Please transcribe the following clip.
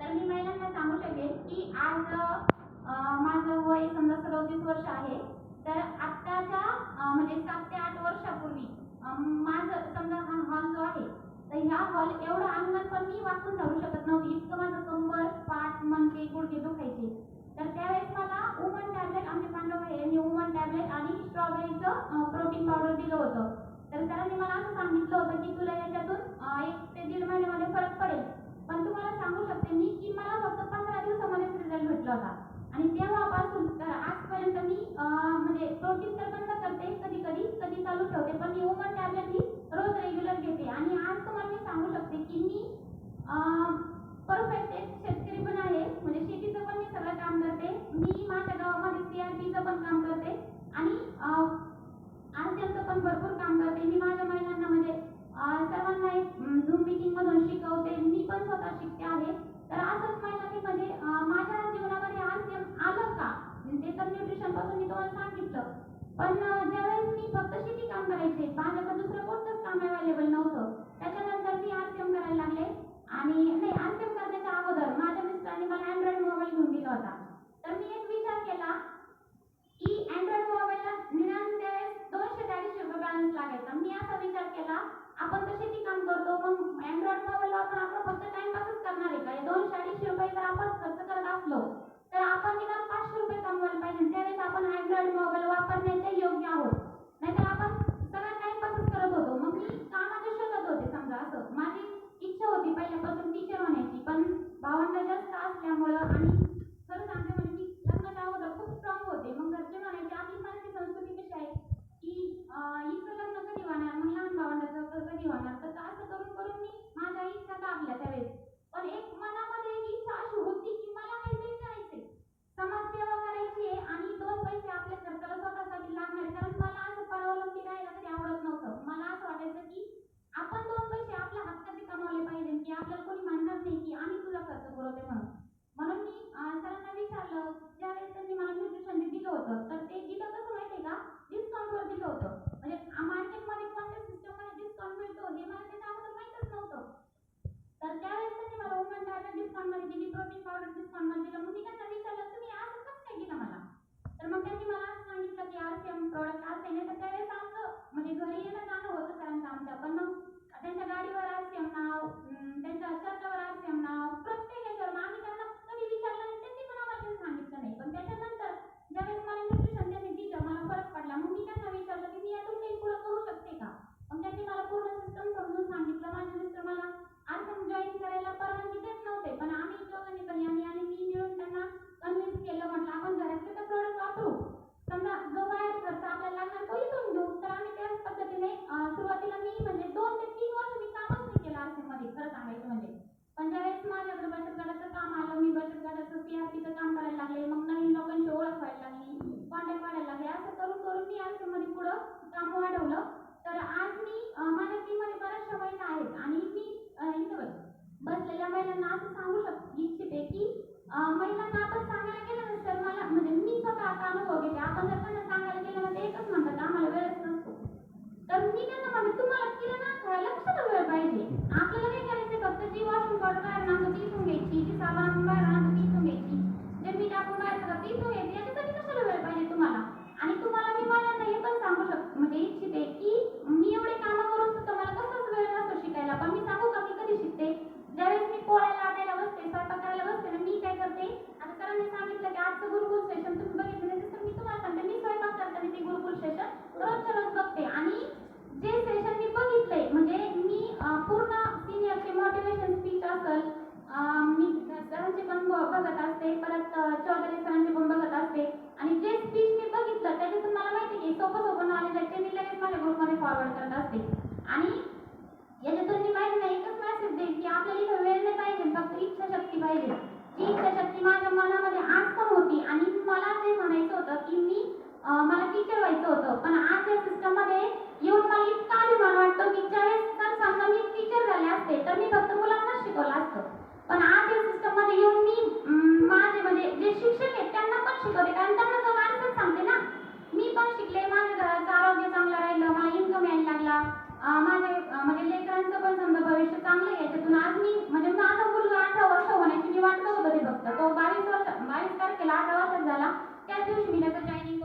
तर मी महिलांना सांगू शकेन की आज माझं वय समजा 37 वर्ष आहे. तर आत्ताच्या म्हणजे 7 ते 8 वर्षापूर्वी माझं समजा हा हॉल जो आहे, तर ह्या हॉल एवढं अंगण पण मी वाकून जाऊ शकत नव्हती. इतकं माझं कंबर, पाठ, मणके, गुडघे दुखायचे. तर त्यावेळेस मला वुमन टॅबलेट, आमचे पांडव भाई यांनी वुमन टॅबलेट आणि स्ट्रॉबेरीचं प्रोटीन पावडर दिलं होतं. तर सरांनी मला असं सांगितलं होतं की तुला याच्यातून 1 ते 1.5 महिन्यामध्ये फरक पडेल. पण तुम्हाला सांगू शकते मी की मला फक्त 15 दिवसामध्येच रिझल्ट भेटला होता. आणि तेव्हापासून तर आजपर्यंत मी म्हणजे प्रोटीन तर बंद करते, कधी चालू ठेवते, पण मी वुमन टॅबलेट ही रोज रेग्युलर घेते. आणि आज तुम्हाला मी सांगू शकते की मी परफेक्ट एक शेतकरी पण आहे. म्हणजे शेतीचं पण मी सगळं काम करते. मी माझ्या गावामध्ये सीआरपीचं पण काम करते आणि आरसीएमचं पण भरपूर काम करते. मी माझ्या महिलांना म्हणजे सर्वांना एक झूम मीटिंग मधून शिकवते. मी पण स्वतः शिकते आहे. तर असंच महिलांनी म्हणजे माझ्या जीवनामध्ये आरसीएम आलं का, ते तर न्यूट्रिशन पासून मी तुम्हाला सांगितलं. पण ज्यावेळेस मी फक्त शेती काम करायचे, माझ्याकडे दुसरं कोणतंच काम अवेलेबल नव्हतं. त्याच्यानंतर मी आरसीएम करायला लागले. आणि नाही, आरसीएम करण्याच्या अगोदर माझ्या मिस्टरांनी मला अँड्रॉइड मोबाईल घेऊन दिला होता. तर मी एक विचार केला की अँड्रॉइड मोबाईलला निदान त्यावेळेस 240 रुपये बॅलन्स लागायचा. मी असा विचार केला, आपण तर शेती काम करतो, मग अँड्रॉइड मोबाईल वापरून आपण फक्त टाइमपासच करणार आहे का? 240 रुपये जर आपण खर्च करत असलो तर आपण निदान 500 रुपये कमवायला पाहिजे. त्यावेळेस आपण अँड्रॉइड मोबाईल वापरण्याचे योग्य आहोत, नाहीतर आपण सगळं टाइमपासच करत होतो. मग मी कामाचं शोधत होते. समजा असं माझी इच्छा होती पहिल्यापासून टीचर होण्याची, पण भावंड जास्त असल्यामुळं आणि खरं सांगते म्हणजे मी लग्नाच्या अगोदर खूप स्ट्रॉंग होते. मग घरचे म्हणायचे, आपली मराठी संस्कृती कशी आहे की हिचं लग्न कधी होणार, मग लहान भावंडाचं कधी होणार. तर असं करून करून मी माझ्या इच्छा दाबल्या त्यावेळेस. पण एक मनामध्ये एक इच्छा अशी होती की मला काहीतरी करायचंय, समाजसेवा करायची आहे आणि 2 पैसे आपल्या खर्चाला स्वतःसाठी लागणार आहे. कारण मला असं परावलंबी राहायला कधी आवडत नव्हतं. मला असं वाटायचं की आपण 2 पैसे आपल्या हक्काचे कमावले पाहिजे, की आपल्याला कोणी म्हणणार नाही की आम्ही तुझा खर्च पुरवते म्हणून. म्हणून मी सरांना विचारलं, ज्यावेळेस त्यांनी मला न्यूट्रिशन दिलं होतं, तर ते दिलं कसं माहितीये का, डिस्काउंटवर दिलं होतं. म्हणजे मार्केटमध्ये कोणत्या सिस्टममध्ये डिस्काउंट मिळतो हे मला त्याच्या अगोदर माहीतच नव्हतं. तर त्यावेळेस त्यांनी मला वुमन टॅबलेट डिस्काउंटमध्ये दिली, प्रोटीन पावडर डिस्काउंटमध्ये दिलं. मग मी त्यांना विचारलं, तुम्ही असं कसं काय दिलं मला? तर मग त्यांनी मला असं सांगितलं की आरसीएम प्रोडक्ट असं नाही. तर त्यावेळेस आमचं म्हणजे घरी येणं जाणं होतं सरांचं आमच्या, पण मग त्यांच्या गाडीवर आरसीएम नाव, त्यांच्या शर्टावर आरसीएम नाव, प्रत्येक ह्याच्यावर आम्ही त्यांना कधी विचारलं नाही, त्यांनी पण आम्हाला सांगितलं नाही. पण त्याच्यानंतर ज्यावेळेस मला न्यूट्रिशन त्यांनी दिलं, मला फरक पडला. मग मी त्यांना विचारलं की मी यातून काही पुढं करू शकते का? मग त्यांनी मला पूर्ण सिस्टम समजून सांगितलं. माझे मिस्टर मला आरसीएम जॉईन करायला परवानगी देत नव्हते, पण आम्ही दोघांनी कल्याणी आणि मी मिळून त्यांना कन्व्हिन्स केलं. म्हटलं आपण घरातले तर प्रोडक्ट वापरू, समजा जो बाहेर खर्च आपल्याला लागणार तो इथून घेऊ. तर आम्ही त्याच पद्धतीने सुरुवातीला मी म्हणजे 2 ते 3 वर्ष मी कामच नाही केलं आरसीएम मध्ये, खरं सांगायचं म्हणजे. पण ज्यावेळेस माझ्याकडे बचत गटाचं काम आलं, मी बचत गटाचं सीआरपीचं काम करायला लागले. मग नवीन लोकांची ओळख व्हायला लागली, कॉन्टॅक्ट वाढायला लागले. असं करून करून मी आरसीएम मध्ये पुढं काम वाढवलं. तर आज मी माझ्या टीममध्ये बऱ्याचशा महिला आहेत आणि मी इथं बसलेल्या महिलांना असं सांगू इच्छिते की महिलांना आपण सांगायला गेलं ना, तर मला म्हणजे मी स्वतः आता अनुभव घेते. आपण जर त्यांना सांगायला गेलं ना, ते एकच म्हणतात, आम्हाला वेळच नसतो. तर मी त्यांना म्हणते, तुम्हाला किराणा लक्षात वेळ पाहिजे. आपल्याला काय करायचं, फक्त जी वॉशिंग पावडर बाहेर आणतो ती इथून घ्यायची, जी साबण बाहेर आणतो ती इथून घ्यायची, जे मीठ आपण बाहेर करतो ती इथून घ्यायची. याच्यासाठी कशाला वेळ पाहिजे तुम्हाला? आणि तुम्हाला मी महिलांना हे पण सांगू शकते म्हणजे इच्छिते की मी एवढे कामं करून सुद्धा मला कसंच वेळ नसतो शिकायला. पण मी सांगू का मी कधी शिकते? ज्यावेळेस मी पोळ्या लाटायला बसते, स्वयंपाक करायला बसते ना, मी काय करते, आता सरांनी सांगितलं की आजचं गुरुकुल सेशन तुम्ही बघितलं नाही, तर मी तुम्हाला सांगते, मी स्वयंपाक करताना ते गुरुकुल सेशन रोजच्या रोज बघते. आणि जे सेशन मी बघितलंय म्हणजे मी पूर्ण सिनियरचे मोटिवेशन स्पीच असेल, मी सरांचे पण बघत असते, परत चौधरी सरांचे पण बघत असते. आणि जे स्पीच मी बघितलं त्याच्यातून मला माहिती की सोपं नॉलेज आहे, ते मी लगेच माझ्या ग्रुपमध्ये फॉरवर्ड करत असते. आणि याच्यातून मी माहिती नाही एकच मेसेज देईल की आपल्याला इथं वेळ नाही पाहिजे, फक्त इच्छाशक्ती पाहिजे. ती इच्छाशक्ती माझ्या मनामध्ये आज पण होती. आणि मला जे म्हणायचं होतं की मी मला टीचर व्हायचं होतं, पण आज या सिस्टममध्ये येऊन मला इतका अभिमान वाटतो की ज्यावेळेस जर समजा मी टीचर झाले असते तर मी फक्त मुलांनाच शिकवलं असतं. पण आज या सिस्टममध्ये येऊन मी माझे म्हणजे जे शिक्षक आहेत त्यांना पण शिकवते, कारण त्यांना जो आन्सर सांगते ना, मी पण शिकले. माझ्या घराचं आरोग्य चांगलं राहिलं, मला इन्कम यायला लागला, माझे म्हणजे लेकरांचं पण समजा भविष्य चांगलं आहे. याच्यातून आज मी म्हणजे माझा मुलगा 18 वर्ष होण्याची मी वाट पहिल्याच दिवशी मी त्याचं जॉईनिंग